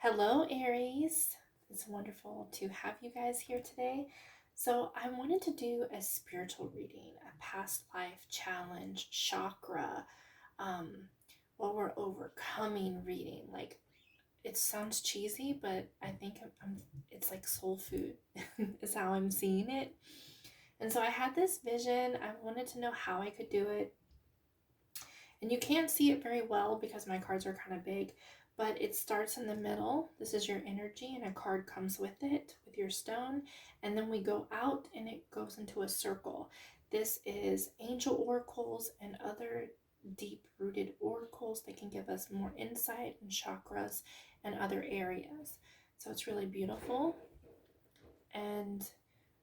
Hello, Aries. It's wonderful to have you guys here today. So, I wanted to do a spiritual reading, a past life challenge, chakra, um, what we're overcoming reading. Like, it sounds cheesy, but I think it's like soul food, is how I'm seeing it. And so, I had this vision. I wanted to know how I could do it. And you can't see it very well because my cards are kind of big, but it starts in the middle. This is your energy, and a card comes with it, with your stone. And then we go out and it goes into a circle. This is angel oracles and other deep rooted oracles that can give us more insight and chakras and other areas. So it's really beautiful. And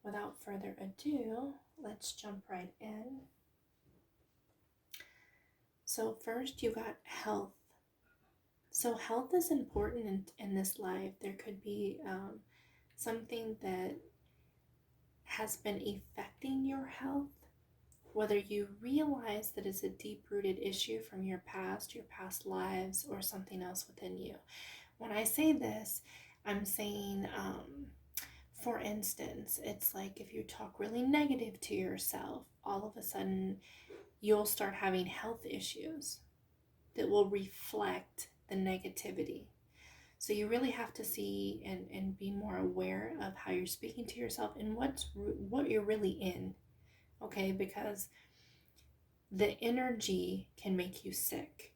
without further ado, let's jump right in. So, first, you got health. So, health is important in this life. There could be something that has been affecting your health, whether you realize that it's a deep rooted issue from your past lives, or something else within you. When I say this, I'm saying, for instance, it's like if you talk really negative to yourself, all of a sudden you'll start having health issues that will reflect the negativity. So you really have to see and be more aware of how you're speaking to yourself and what you're really in, okay? Because the energy can make you sick.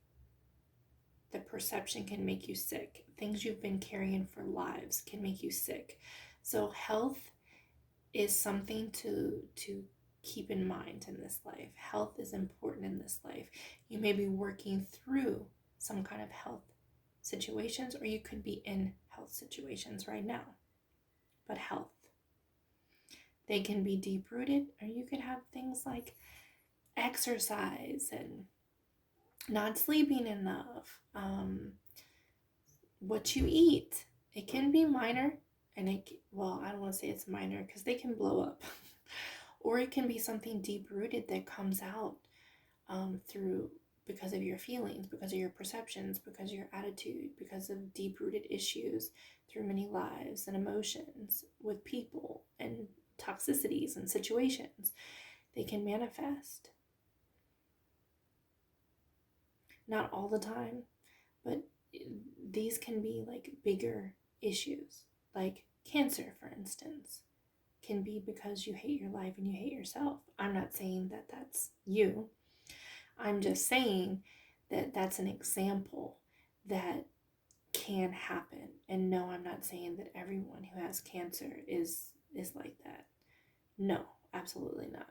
The perception can make you sick. Things you've been carrying for lives can make you sick. So health is something to keep in mind in this life. Health is important in this life. You may be working through some kind of health situations, or you could be in health situations right now. But health, they can be deep rooted, or you could have things like exercise and not sleeping enough, what you eat. It can be minor, and I don't want to say it's minor because they can blow up. Or it can be something deep rooted that comes out through because of your feelings, because of your perceptions, because of your attitude, because of deep rooted issues through many lives and emotions with people and toxicities and situations. They can manifest. Not all the time, but these can be like bigger issues, like cancer, for instance. Can be because you hate your life and you hate yourself. I'm not saying that that's you. I'm just saying that that's an example that can happen. And no, I'm not saying that everyone who has cancer is like that. No, absolutely not.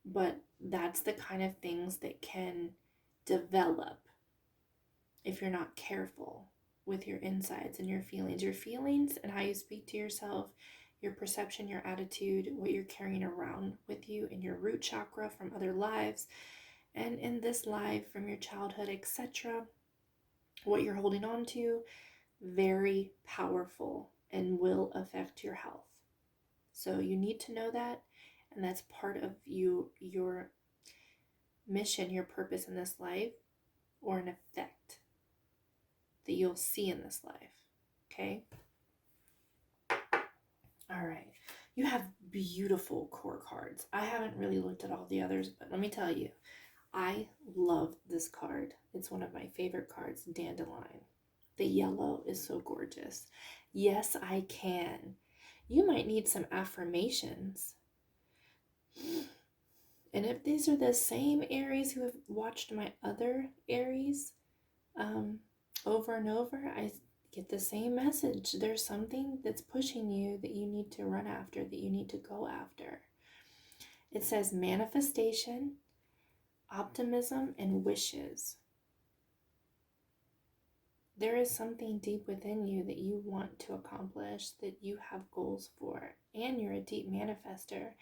But that's the kind of things that can develop if you're not careful with your insides and your feelings and how you speak to yourself, your perception, your attitude, what you're carrying around with you in your root chakra from other lives, and in this life from your childhood, etc. What you're holding on to, very powerful and will affect your health. So you need to know that, and that's part of your mission, your purpose in this life, or an effect that you'll see in this life. Okay? All right. You have beautiful core cards. I haven't really looked at all the others, but let me tell you, I love this card. It's one of my favorite cards, Dandelion. The yellow is so gorgeous. Yes, I can. You might need some affirmations. And if these are the same Aries who have watched my other Aries over and over, I get the same message. There's something that's pushing you that you need to run after, that you need to go after. It says manifestation, optimism, and wishes. There is something deep within you that you want to accomplish, that you have goals for, and you're a deep manifester.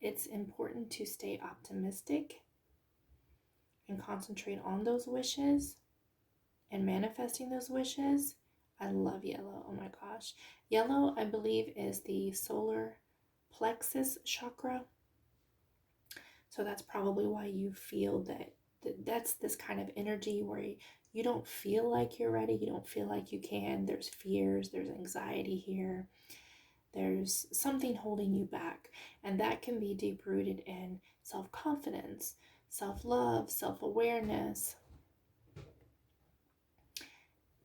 It's important to stay optimistic and concentrate on those wishes and manifesting those wishes. I love yellow. Oh my gosh. Yellow, I believe, is the solar plexus chakra. So that's probably why you feel that's this kind of energy where You don't feel like you're ready. You don't feel like you can. There's fears, there's anxiety here. There's something holding you back. And that can be deep rooted in self-confidence, self-love, self-awareness,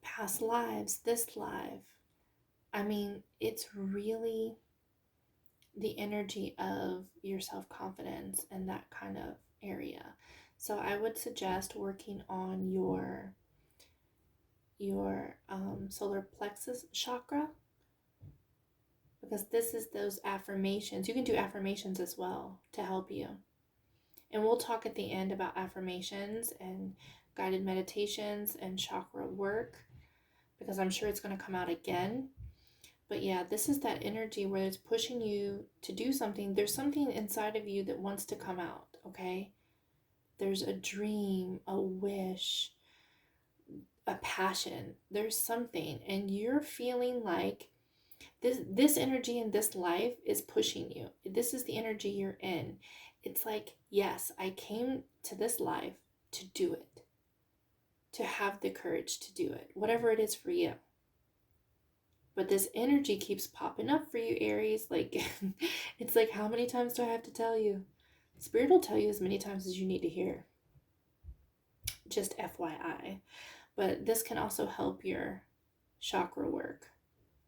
past lives, this life. I mean, it's really the energy of your self-confidence and that kind of area. So I would suggest working on your solar plexus chakra, because this is those affirmations. You can do affirmations as well to help you. And we'll talk at the end about affirmations and guided meditations and chakra work, because I'm sure it's going to come out again. But yeah, this is that energy where it's pushing you to do something. There's something inside of you that wants to come out, okay? There's a dream, a wish, a passion. There's something, and you're feeling like this energy in this life is pushing you. This is the energy you're in. It's like, yes, I came to this life to do it, to have the courage to do it, whatever it is for you. But this energy keeps popping up for you, Aries. Like, it's like, how many times do I have to tell you? Spirit will tell you as many times as you need to hear. Just FYI. But this can also help your chakra work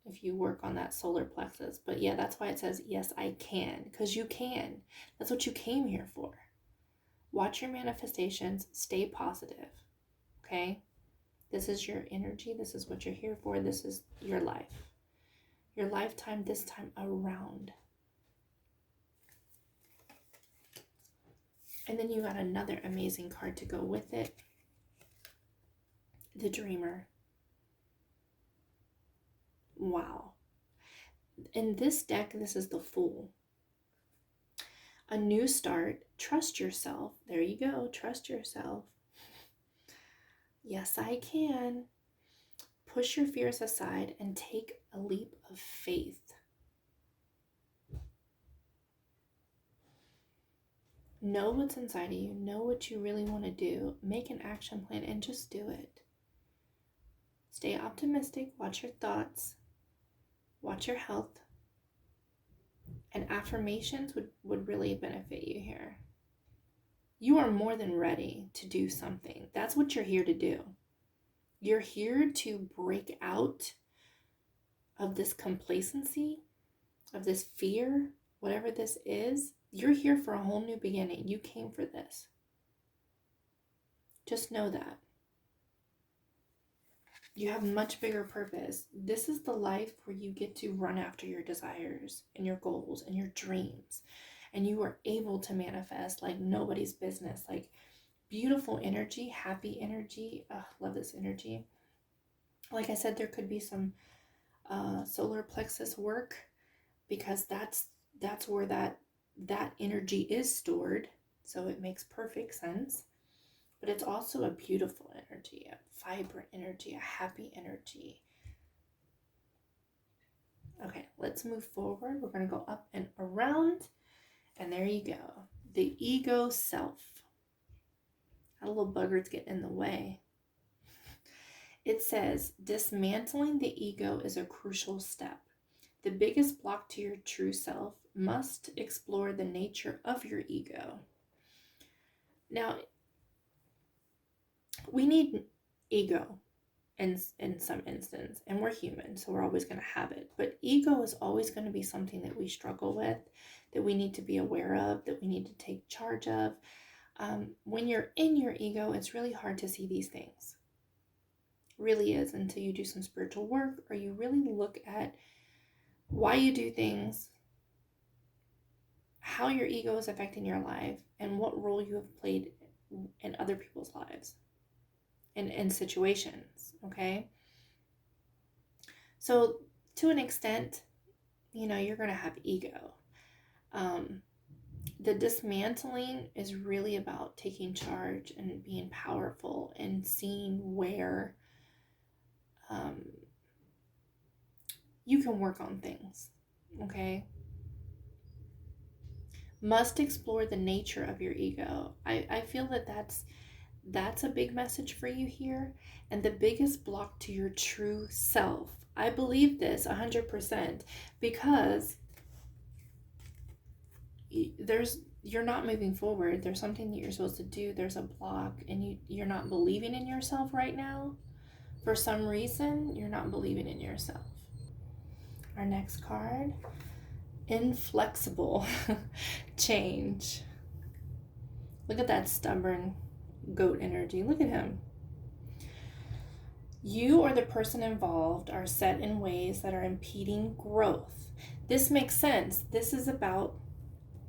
if you work on that solar plexus. But yeah, that's why it says, yes, I can, because you can. That's what you came here for. Watch your manifestations, stay positive, okay? This is your energy. This is what you're here for. This is your life, your lifetime this time around. And then you got another amazing card to go with it, the Dreamer. Wow. In this deck, this is the Fool. A new start. Trust yourself. There you go. Trust yourself. Yes, I can. Push your fears aside and take a leap of faith. Know what's inside of you. Know what you really want to do. Make an action plan and just do it. Stay optimistic. Watch your thoughts. Watch your health. And affirmations would really benefit you here. You are more than ready to do something. That's what you're here to do. You're here to break out of this complacency, of this fear, whatever this is. You're here for a whole new beginning. You came for this. Just know that. You have much bigger purpose. This is the life where you get to run after your desires and your goals and your dreams. And you are able to manifest like nobody's business. Like beautiful energy, happy energy. Love this energy. Like I said, there could be some solar plexus work, because that's where that energy is stored. So it makes perfect sense. But it's also a beautiful energy, a vibrant energy, a happy energy. Okay, let's move forward. We're going to go up and around. And there you go. The ego self. That little bugger's getting in the way. It says, dismantling the ego is a crucial step. The biggest block to your true self must explore the nature of your ego. Now, we need ego in some instance, and we're human, so we're always going to have it. But ego is always going to be something that we struggle with, that we need to be aware of, that we need to take charge of. When you're in your ego, it's really hard to see these things. It really is, until you do some spiritual work, or you really look at why you do things, how your ego is affecting your life, and what role you have played in other people's lives and situations, okay? So to an extent, you're going to have ego. The dismantling is really about taking charge and being powerful and seeing where you can work on things, okay? Must explore the nature of your ego. I feel that That's a big message for you here. And the biggest block to your true self. I believe this 100% because you're not moving forward. There's something that you're supposed to do. There's a block, and you're not believing in yourself right now. For some reason, you're not believing in yourself. Our next card, Inflexible Change. Look at that stubborn goat energy. Look at him. You or the person involved are set in ways that are impeding growth. This makes sense. This is about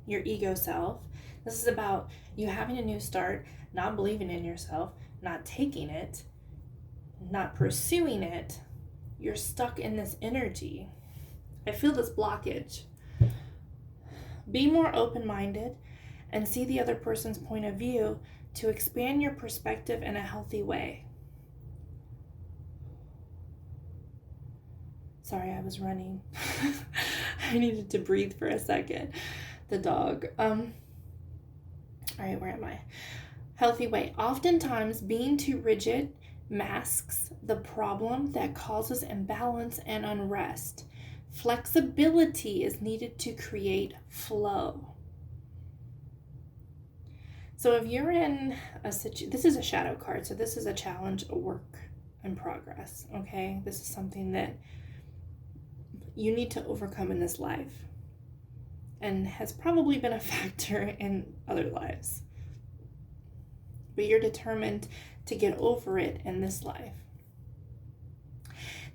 your ego self. This is about you having a new start, not believing in yourself, not taking it, not pursuing it. You're stuck in this energy. I feel this blockage. Be more open-minded and see the other person's point of view to expand your perspective in a healthy way. Sorry, I was running. I needed to breathe for a second. The dog. All right, where am I? Healthy way. Oftentimes, being too rigid masks the problem that causes imbalance and unrest. Flexibility is needed to create flow. So if you're in a situation, this is a shadow card, so this is a challenge, a work in progress, okay? This is something that you need to overcome in this life and has probably been a factor in other lives. But you're determined to get over it in this life.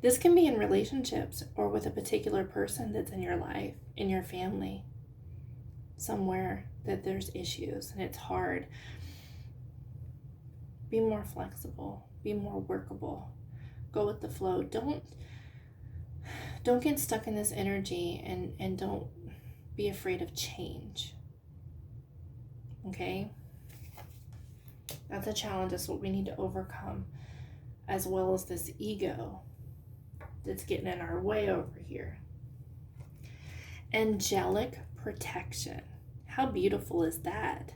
This can be in relationships or with a particular person that's in your life, in your family, somewhere that there's issues and it's hard. Be more flexible, be more workable, go with the flow. Don't get stuck in this energy and don't be afraid of change. Okay? That's a challenge. That's what we need to overcome, as well as this ego that's getting in our way over here. Angelic protection. How beautiful is that?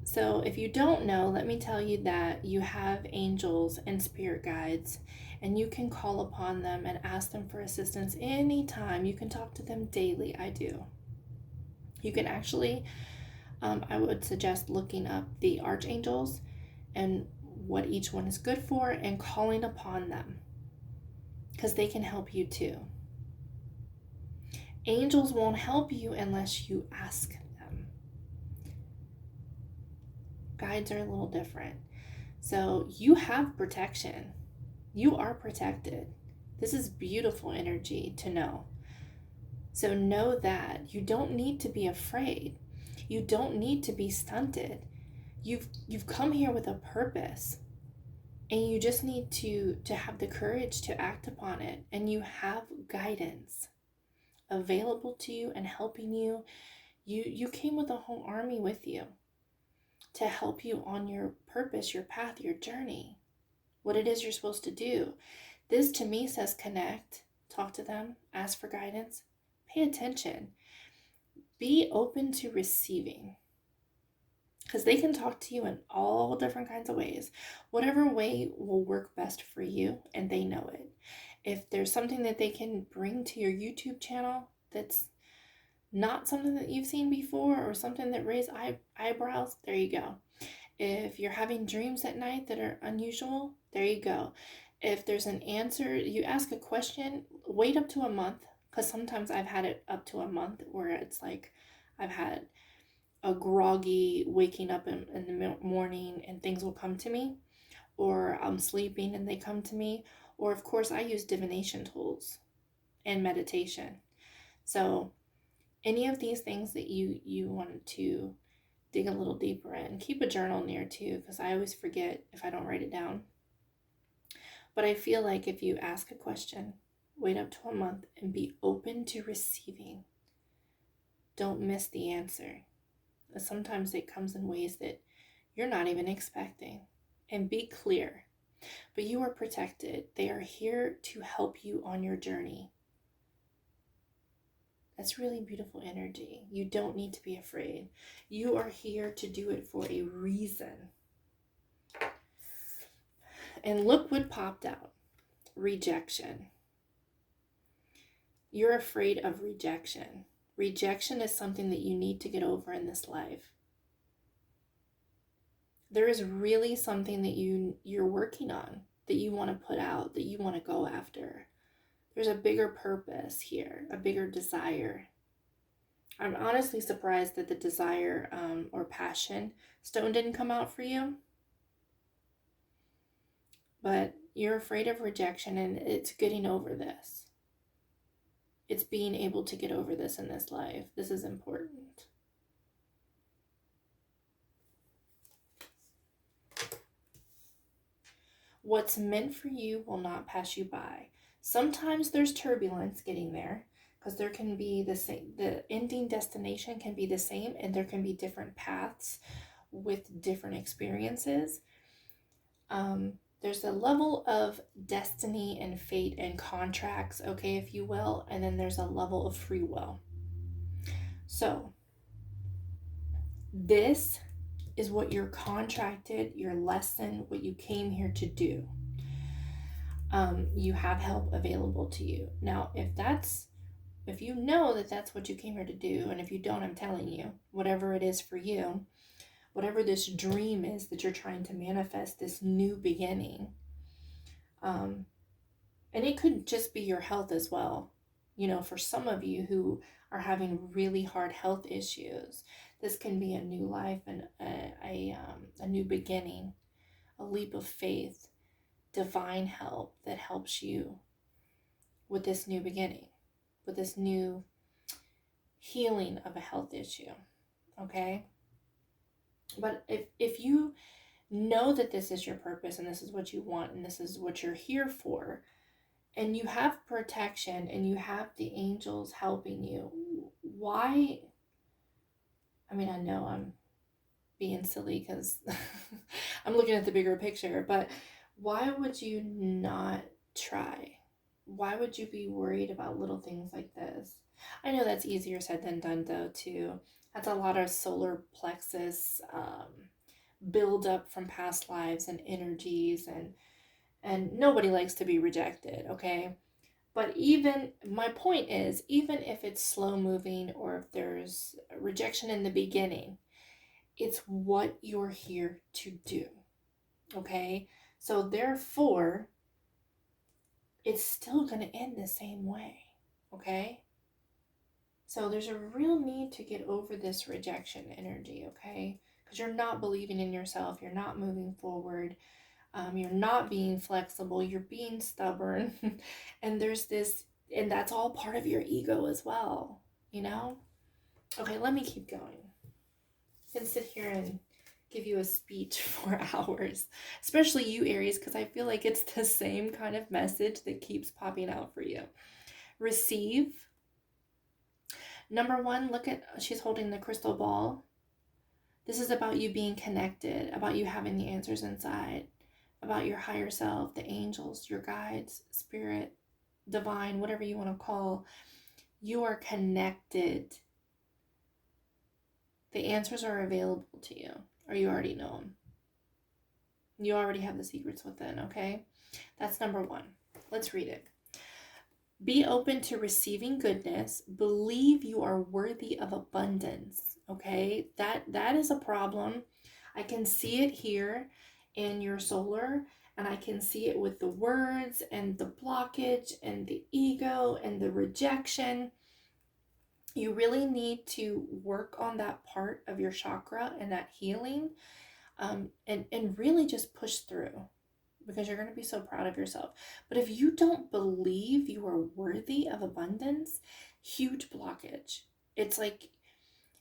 So if you don't know, let me tell you that you have angels and spirit guides, and you can call upon them and ask them for assistance anytime. You can talk to them daily. I do. You can actually, I would suggest looking up the archangels and what each one is good for and calling upon them, because they can help you too. Angels won't help you unless you ask them. Guides are a little different. So you have protection. You are protected. This is beautiful energy to know. So know that you don't need to be afraid. You don't need to be stunted. You've come here with a purpose. And you just need to have the courage to act upon it. And you have guidance available to you and helping you. You came with a whole army with you to help you on your purpose, your path, your journey, what it is you're supposed to do. This to me says connect, talk to them, ask for guidance, pay attention, be open to receiving. Because they can talk to you in all different kinds of ways. Whatever way will work best for you, and they know it. If there's something that they can bring to your YouTube channel that's not something that you've seen before, or something that raised eyebrows, there you go. If you're having dreams at night that are unusual, there you go. If there's an answer, you ask a question, wait up to a month, because sometimes I've had it up to a month where it's like I've had a groggy waking up in the morning and things will come to me, or I'm sleeping and they come to me, or of course I use divination tools and meditation. So any of these things that you want to dig a little deeper in, keep a journal near too, because I always forget if I don't write it down. But I feel like if you ask a question, wait up to a month and be open to receiving. Don't miss the answer. Sometimes it comes in ways that you're not even expecting. And be clear. But you are protected. They are here to help you on your journey. That's really beautiful energy. You don't need to be afraid. You are here to do it for a reason. And look what popped out. Rejection. You're afraid of rejection. Rejection is something that you need to get over in this life. There is really something that you're working on, that you want to put out, that you want to go after. There's a bigger purpose here, a bigger desire. I'm honestly surprised that the desire or passion stone didn't come out for you. But you're afraid of rejection, and it's getting over this. It's being able to get over this in this life. This is important. What's meant for you will not pass you by. Sometimes there's turbulence getting there, because there can be the ending destination can be the same, and there can be different paths with different experiences. There's a level of destiny and fate and contracts, okay, if you will, and then there's a level of free will. So this is what you're contracted, your lesson, what you came here to do. You have help available to you. Now, if you know that that's what you came here to do, and if you don't, I'm telling you, whatever it is for you, whatever this dream is that you're trying to manifest, this new beginning, and it could just be your health as well. You know, for some of you who are having really hard health issues, this can be a new life and a new beginning, a leap of faith, divine help that helps you with this new beginning, with this new healing of a health issue, okay? But if you know that this is your purpose and this is what you want and this is what you're here for, and you have protection and you have the angels helping you, why? I mean, I know I'm being silly because I'm looking at the bigger picture, but why would you not try? Why would you be worried about little things like this? I know that's easier said than done, though, too. That's a lot of solar plexus build up from past lives and energies, and nobody likes to be rejected, okay? But even, my point is, even if it's slow moving or if there's rejection in the beginning, it's what you're here to do, okay? So therefore, it's still going to end the same way, okay? So there's a real need to get over this rejection energy, okay? Because you're not believing in yourself, you're not moving forward, you're not being flexible, you're being stubborn, and there's this, and that's all part of your ego as well, you know? Okay, let me keep going. I can sit here and give you a speech for hours, especially you, Aries, because I feel like it's the same kind of message that keeps popping out for you. Receive. Number one, look at, she's holding the crystal ball. This is about you being connected, about you having the answers inside, about your higher self, the angels, your guides, spirit, divine, whatever you want to call. You are connected. The answers are available to you, or you already know them. You already have the secrets within, okay? That's number one. Let's read it. Be open to receiving goodness. Believe you are worthy of abundance, okay? That is a problem. I can see it here in your solar, and I can see it with the words and the blockage and the ego and the rejection. You really need to work on that part of your chakra and that healing, and really just push through, because you're going to be so proud of yourself. But if you don't believe you are worthy of abundance, huge blockage. It's like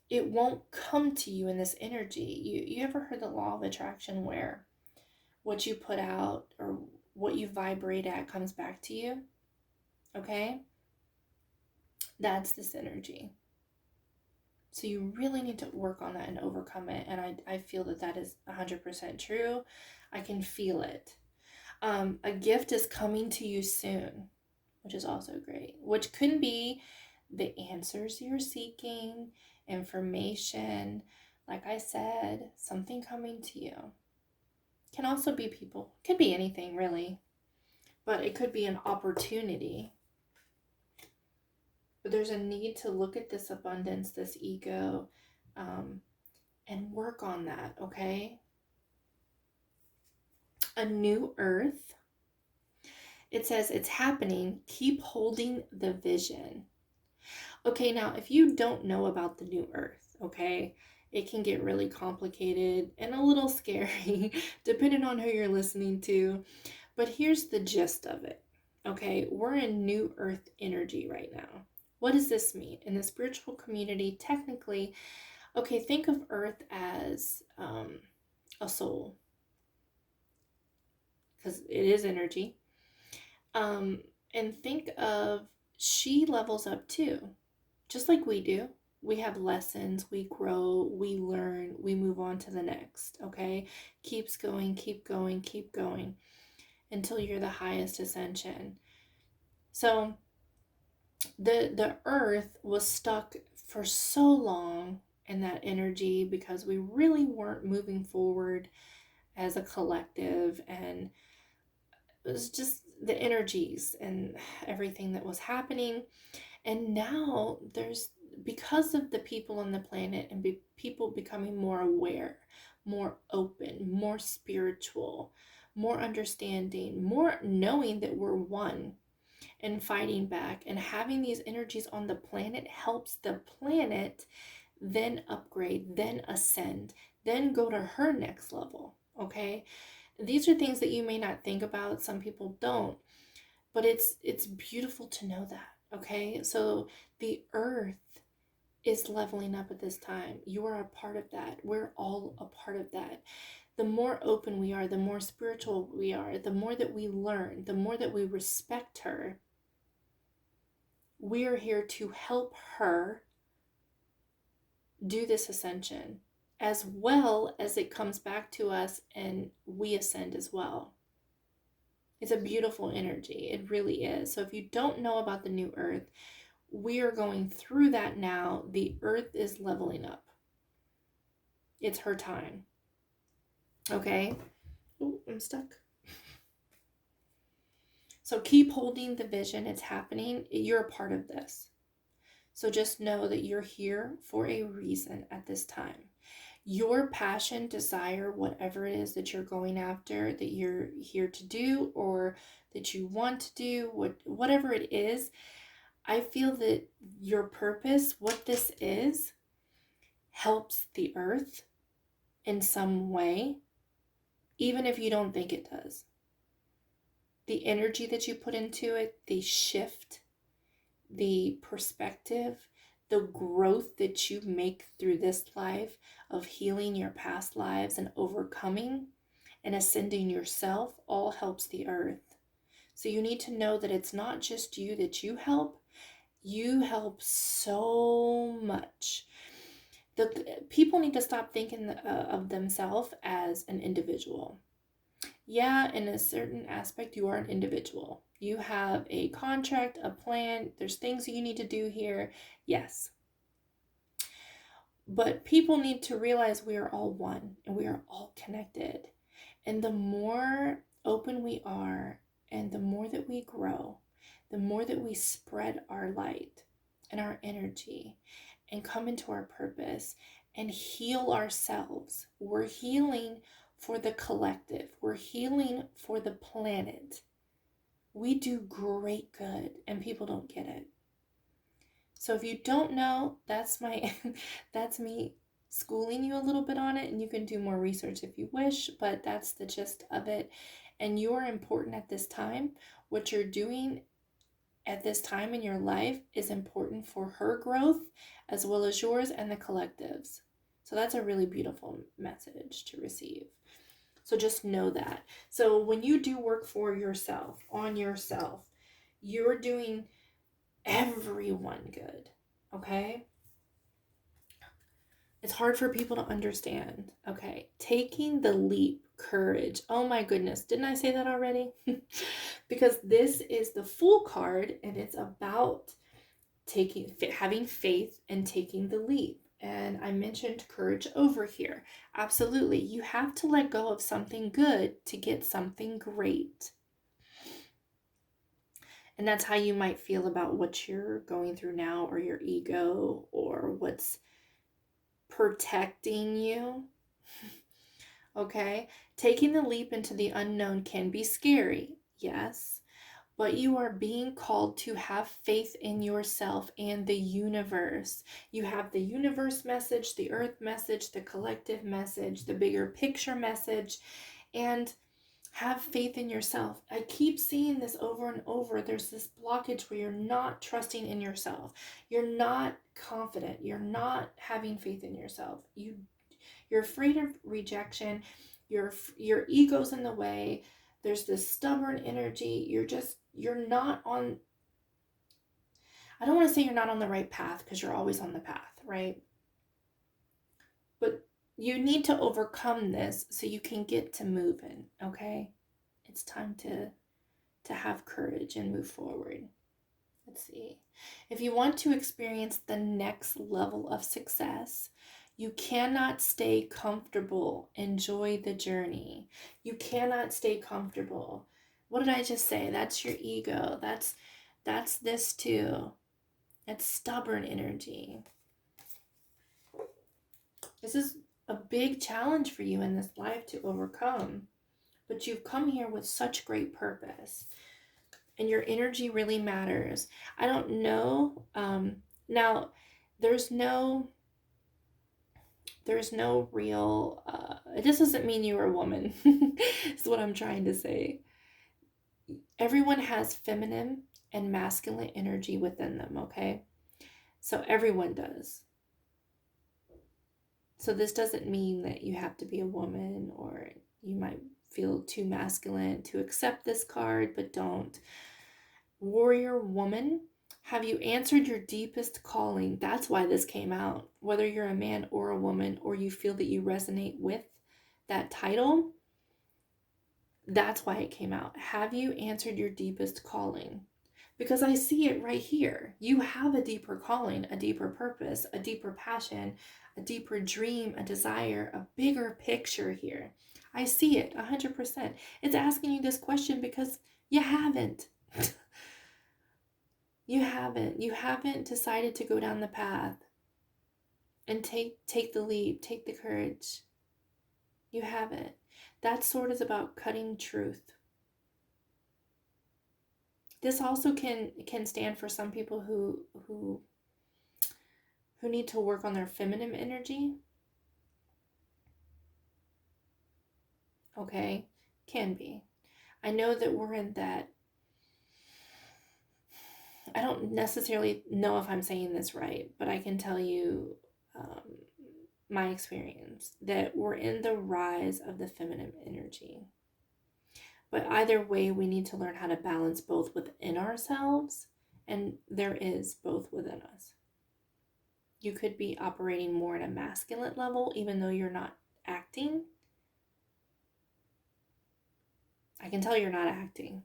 it won't come to you in this energy. You ever heard the law of attraction, where what you put out or what you vibrate at comes back to you? Okay? That's this energy. So you really need to work on that and overcome it. And I feel that is 100% true. I can feel it. A gift is coming to you soon, which is also great, which could be the answers you're seeking, information, like I said, something coming to you. Can also be people. Could be anything, really. But it could be an opportunity. But there's a need to look at this abundance, this ego, and work on that, okay? A new earth. It says it's happening. Keep holding the vision. Okay, now if you don't know about the new earth, okay, it can get really complicated and a little scary depending on who you're listening to. But here's the gist of it. Okay, we're in new earth energy right now. What does this mean? In the spiritual community, technically, okay, think of earth as a soul, because it is energy. And think of she levels up too, just like we do. We have lessons, we grow, we learn, we move on to the next, okay? Keeps going, keep going, keep going until you're the highest ascension. So the earth was stuck for so long in that energy because we really weren't moving forward as a collective, and it was just the energies and everything that was happening. And now there's, because of the people on the planet and people becoming more aware, more open, more spiritual, more understanding, more knowing that we're one and fighting back, and having these energies on the planet helps the planet then upgrade, then ascend, then go to her next level, okay? These are things that you may not think about, some people don't, but it's beautiful to know that, okay? So the earth is leveling up at this time. You are a part of that. We're all a part of that. The more open we are, the more spiritual we are, the more that we learn, the more that we respect her. We are here to help her do this ascension, as well as it comes back to us and we ascend as well. It's a beautiful energy. It really is. So if you don't know about the new earth, we are going through that now. The earth is leveling up. It's her time. Okay? Oh, I'm stuck. So keep holding the vision. It's happening. You're a part of this. So just know that you're here for a reason at this time. Your passion, desire, whatever it is that you're going after, that you're here to do, or that you want to do, whatever it is, I feel that your purpose, what this is, helps the earth in some way, even if you don't think it does. The energy that you put into it, the shift, the perspective, the growth that you make through this life of healing your past lives and overcoming and ascending yourself, all helps the earth. So you need to know that it's not just you that you help so much. The people need to stop thinking of themselves as an individual. Yeah, in a certain aspect, you are an individual. You have a contract, a plan, there's things you need to do here. Yes. But people need to realize we are all one and we are all connected. And the more open we are and the more that we grow, the more that we spread our light and our energy and come into our purpose and heal ourselves. We're healing for the collective. We're healing for the planet. We do great good and people don't get it. So if you don't know, that's me schooling you a little bit on it, and you can do more research if you wish, but that's the gist of it. And you're important at this time. What you're doing at this time in your life is important for her growth as well as yours and the collectives. So that's a really beautiful message to receive. So just know that. So when you do work for yourself, on yourself, you're doing everyone good, okay? It's hard for people to understand, okay? Taking the leap, courage. Oh my goodness, didn't I say that already? Because this is the Fool card, and it's about having faith and taking the leap. And I mentioned courage over here. Absolutely. You have to let go of something good to get something great. And that's how you might feel about what you're going through now, or your ego, or what's protecting you. Okay? Taking the leap into the unknown can be scary, yes, but you are being called to have faith in yourself and the universe. You have the universe message, the earth message, the collective message, the bigger picture message, and have faith in yourself. I keep seeing this over and over. There's this blockage where you're not trusting in yourself. You're not confident. You're not having faith in yourself. You're afraid of rejection. Your ego's in the way. There's this stubborn energy. You're not on, I don't want to say you're not on the right path, because you're always on the path, right? But you need to overcome this so you can get to moving, okay? It's time to have courage and move forward. Let's see. If you want to experience the next level of success, you cannot stay comfortable. Enjoy the journey. You cannot stay comfortable. What did I just say? That's your ego. That's this too. That's stubborn energy. This is a big challenge for you in this life to overcome. But you've come here with such great purpose. And your energy really matters. I don't know. Now, there's no real, it just doesn't mean you're a woman, is what I'm trying to say. Everyone has feminine and masculine energy within them, okay? So everyone does. So this doesn't mean that you have to be a woman, or you might feel too masculine to accept this card, but don't. Warrior woman, have you answered your deepest calling? That's why this came out. Whether you're a man or a woman, or you feel that you resonate with that title, that's why it came out. Have you answered your deepest calling? Because I see it right here. You have a deeper calling, a deeper purpose, a deeper passion, a deeper dream, a desire, a bigger picture here. I see it 100%. It's asking you this question because you haven't. You haven't decided to go down the path and take the leap, take the courage. You haven't. That sword is about cutting truth. This also can stand for some people who need to work on their feminine energy. Okay, can be. I know that we're in that. I don't necessarily know if I'm saying this right, but I can tell you my experience that we're in the rise of the feminine energy. But either way, we need to learn how to balance both within ourselves, and there is both within us. You could be operating more at a masculine level, even though you're not acting. I can tell you're not acting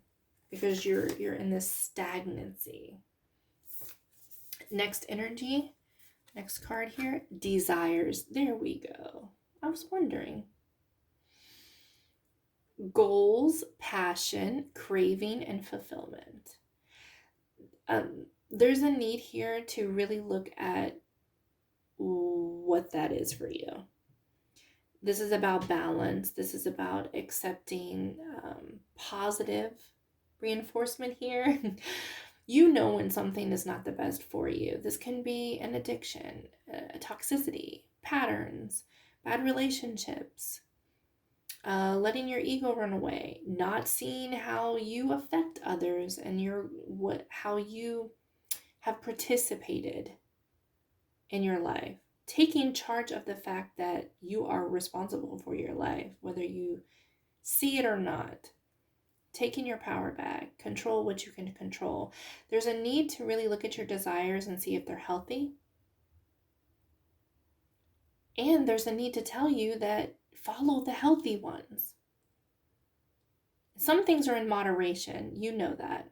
because you're in this stagnancy. Next energy, next card here, desires. There we go. I was wondering. Goals, passion, craving, and fulfillment. There's a need here to really look at what that is for you. This is about balance. This is about accepting positive reinforcement here. You know when something is not the best for you. This can be an addiction, a toxicity, patterns, bad relationships, letting your ego run away, not seeing how you affect others and how you have participated in your life. Taking charge of the fact that you are responsible for your life, whether you see it or not. Taking your power back, control what you can control. There's a need to really look at your desires and see if they're healthy. And there's a need to tell you that follow the healthy ones. Some things are in moderation. You know that.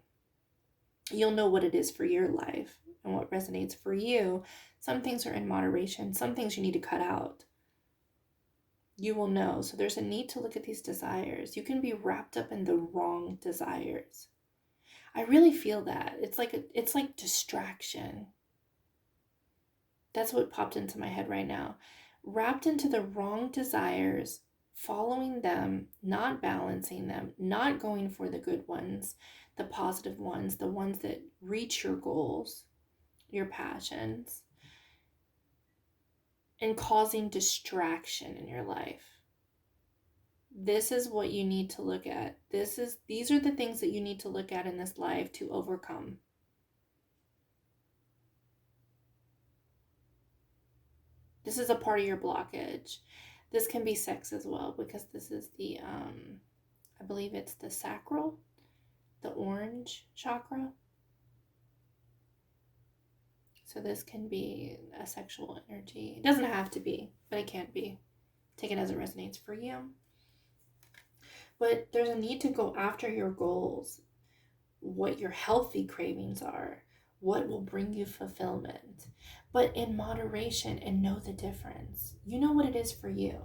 You'll know what it is for your life. and what resonates for you. Some things are in moderation. Some things you need to cut out. You will know. So there's a need to look at these desires. You can be wrapped up in the wrong desires. I really feel that. It's like distraction. That's what popped into my head right now. Wrapped into the wrong desires, following them, not balancing them, not going for the good ones, the positive ones, the ones that reach your goals, your passions, and causing distraction in your life. This is what you need to look at. These are the things that you need to look at in this life to overcome. This is a part of your blockage. This can be sex as well, because this is the, I believe it's the sacral, the orange chakra. So this can be a sexual energy. It doesn't have to be, but it can be. Take it as it resonates for you. But there's a need to go after your goals, what your healthy cravings are, what will bring you fulfillment, but in moderation, and know the difference. You know what it is for you.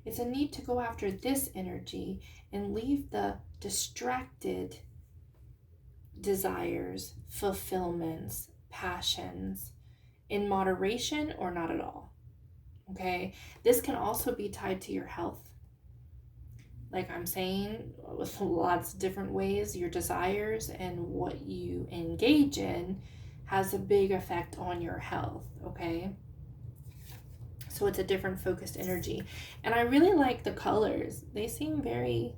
It's a need to go after this energy and leave the distracted desires, fulfillments, passions in moderation or not at all. Okay? This can also be tied to your health. Like I'm saying, with lots of different ways, your desires and what you engage in has a big effect on your health, okay? So it's a different focused energy. And I really like the colors. They seem very,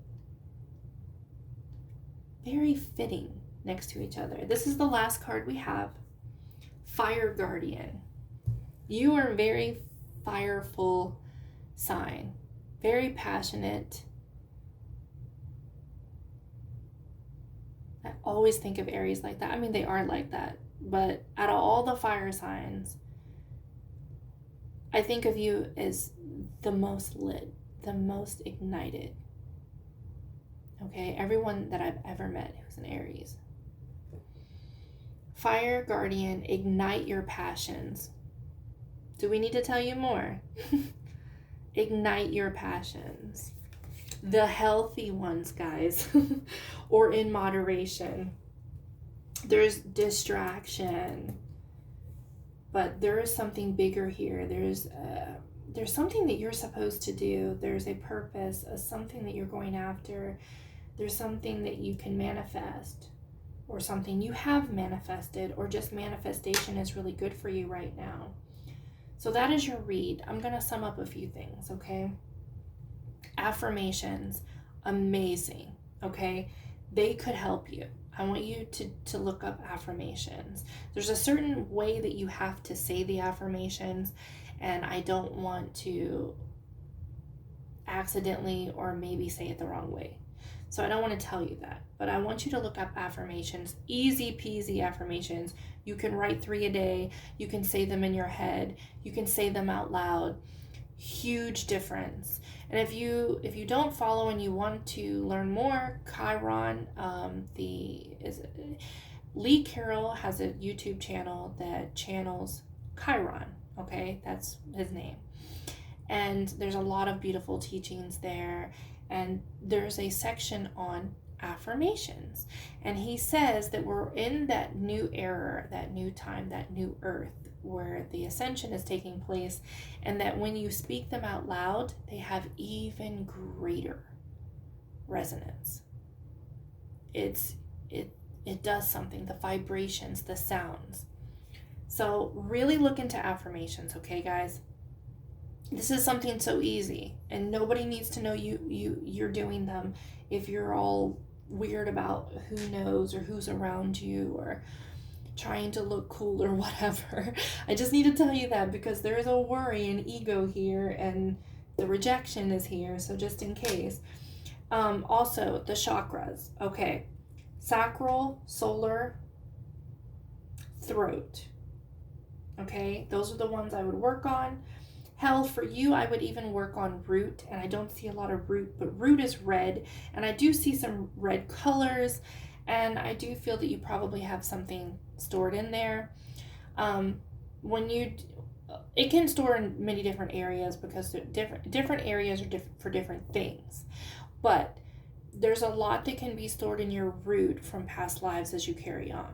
very fitting next to each other. This is the last card we have. Fire Guardian. You are a very fireful sign. Very passionate. I always think of Aries like that. I mean, they are like that. But out of all the fire signs, I think of you as the most lit, the most ignited. Okay? Everyone that I've ever met who's an Aries. Fire Guardian, ignite your passions. Do we need to tell you more? Ignite your passions. The healthy ones, guys, or in moderation. There's distraction, but there is something bigger here. There's something that you're supposed to do. There's a purpose, something that you're going after. There's something that you can manifest, or something you have manifested, or just manifestation is really good for you right now. So that is your read. I'm going to sum up a few things, okay? Affirmations, amazing, okay? They could help you. I want you to look up affirmations. There's a certain way that you have to say the affirmations, and I don't want to accidentally or maybe say it the wrong way. So I don't want to tell you that, but I want you to look up affirmations, easy peasy affirmations. You can write 3 a day. You can say them in your head. You can say them out loud. Huge difference. And if you don't follow and you want to learn more, Chiron, Lee Carroll has a YouTube channel that channels Chiron. Okay, that's his name. And there's a lot of beautiful teachings there. And there's a section on affirmations. And he says that we're in that new era, that new time, that new earth, where the ascension is taking place, and that when you speak them out loud, they have even greater resonance. It does something, the vibrations, the sounds. So really look into affirmations, okay, guys? This is something so easy, and nobody needs to know you're doing them if you're all weird about who knows or who's around you or trying to look cool or whatever. I just need to tell you that because there is a worry and ego here, and the rejection is here, so just in case. Also, the chakras. Okay. Sacral, solar, throat. Okay? Those are the ones I would work on. Hell, for you, I would even work on root, and I don't see a lot of root, but root is red, and I do see some red colors, And I do feel that you probably have something stored in there. When you, it can store in many different areas because different areas are different for different things. But there's a lot that can be stored in your root from past lives as you carry on.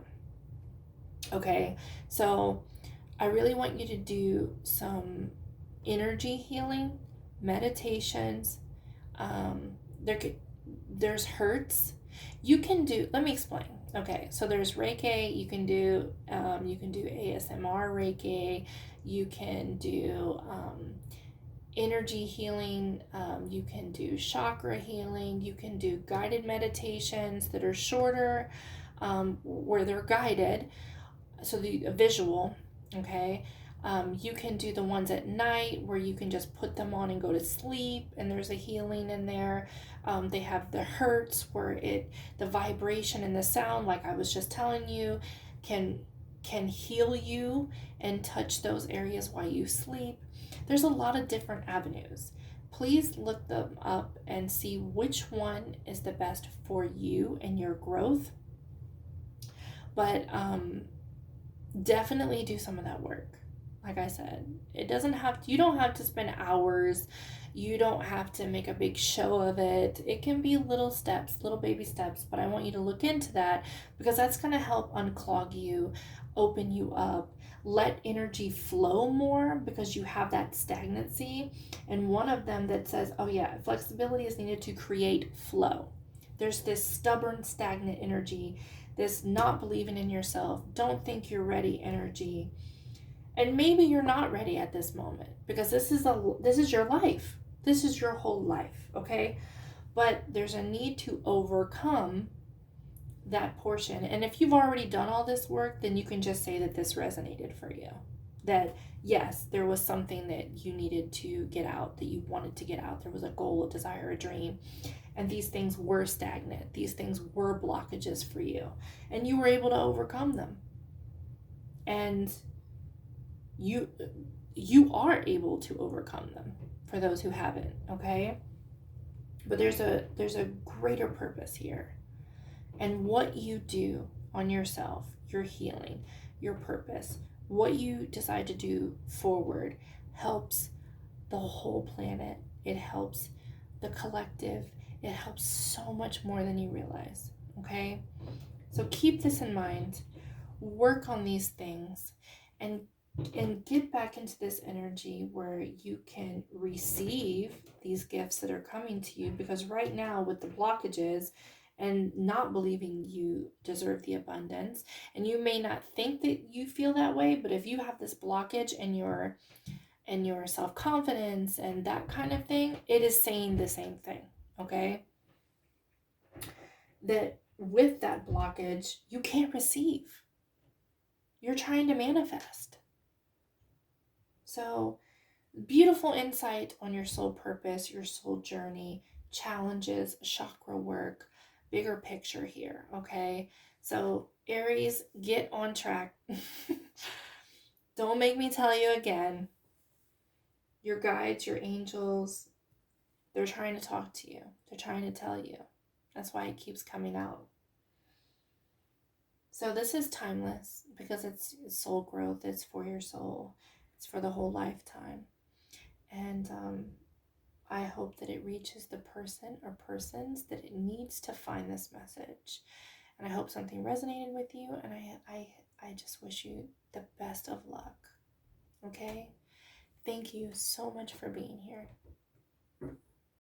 Okay, so I really want you to do some energy healing, meditations. There could, there's hertz. You can do. Let me explain. Okay, so there's Reiki. You can do ASMR Reiki. You can do energy healing. You can do chakra healing. You can do guided meditations that are shorter, where they're guided, so the visual. Okay. You can do the ones at night where you can just put them on and go to sleep, and there's a healing in there. They have the hertz where the vibration and the sound, like I was just telling you, can heal you and touch those areas while you sleep. There's a lot of different avenues. Please look them up and see which one is the best for you and your growth. But definitely do some of that work. Like I said, you don't have to spend hours. You don't have to make a big show of it. It can be little steps, little baby steps, but I want you to look into that because that's going to help unclog you, open you up, let energy flow more because you have that stagnancy. And one of them that says, oh yeah, flexibility is needed to create flow. There's this stubborn, stagnant energy, this not believing in yourself, don't think you're ready energy. And maybe you're not ready at this moment because this is your life. This is your whole life, okay? But there's a need to overcome that portion. And if you've already done all this work, then you can just say that this resonated for you. That yes, there was something that you needed to get out, that you wanted to get out. There was a goal, a desire, a dream. And these things were stagnant. These things were blockages for you. And you were able to overcome them. And you are able to overcome them for those who haven't, okay? But there's a greater purpose here. And what you do on yourself, your healing, your purpose, what you decide to do forward helps the whole planet. It helps the collective. It helps so much more than you realize, okay? So keep this in mind. Work on these things and get back into this energy where you can receive these gifts that are coming to you, because right now with the blockages and not believing you deserve the abundance, and you may not think that you feel that way, but if you have this blockage in your self-confidence and that kind of thing, it is saying the same thing, okay? That with that blockage, you can't receive. You're trying to manifest. So, beautiful insight on your soul purpose, your soul journey, challenges, chakra work, bigger picture here, okay? So, Aries, get on track. Don't make me tell you again. Your guides, your angels, they're trying to talk to you. They're trying to tell you. That's why it keeps coming out. So this is timeless because it's soul growth. It's for your soul. It's for the whole lifetime. And I hope that it reaches the person or persons that it needs to find this message. And I hope something resonated with you. And I just wish you the best of luck. Okay? Thank you so much for being here.